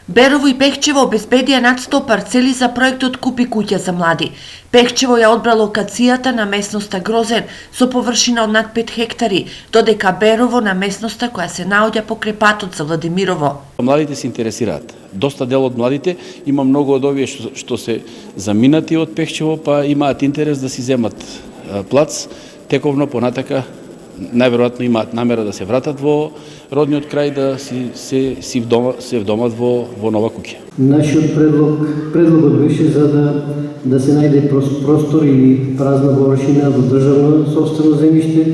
Берово и Пехчево обезбедија над 100 парцели за проектот Купи куќа за млади. Пехчево ја одбра локацијата на местноста Грозен со површина од над 5 хектари, додека Берово на местноста која се наоѓа покрај патот за Владимирово. Младите се интересираат. Доста дел од младите има многу од овие што се заминати од Пехчево, па имаат интерес да си земат плац, тековно понатака најверојатно имаат намера да се вратат во родниот крај, да се вдомат во нова куќа. Нашиот предлогот беше за да се најде простор или празна површина во државно сопствено земјиште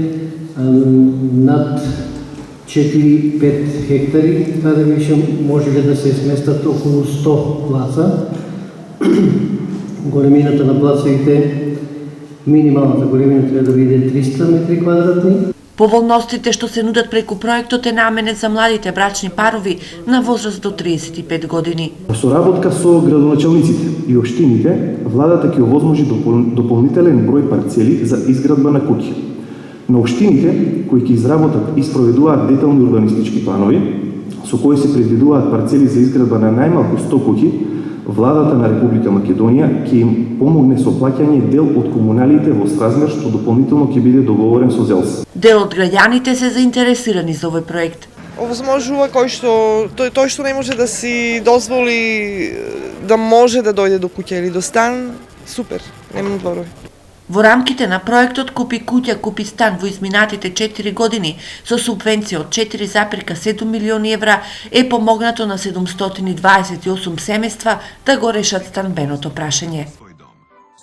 над 4-5 хектари, каде беше можеле да се сместат околу 100 плаца. Големината на плаците, минималната големина треба да биде 300 метри квадратни. Поволностите што се нудат преку проектот е наменет за младите брачни парови на возраст до 35 години. Во соработка со градоначалниците и општините, владата ќе овозможи дополнителен број парцели за изградба на куќи. На општините кои ќе изработат и спроведуваат детални урбанистички планови, со кои се предвидуваат парцели за изградба на најмалку 100 куќи, владата на Република Македонија ќе им помогне со плаќање дел од комуналите во сразмер што дополнително ќе биде договорен со ЗЕЛС. Дел од граѓаните се заинтересирани за овој проект. Овозможува тој што не може да си дозволи да може да дојде до куќа или до стан, супер, нема зборови. Во рамките на проектот Купи куќа, купи стан во изминатите 4 години со субвенција од 4,7 милиони евра е помогнато на 728 семејства да го решат станбеното прашање.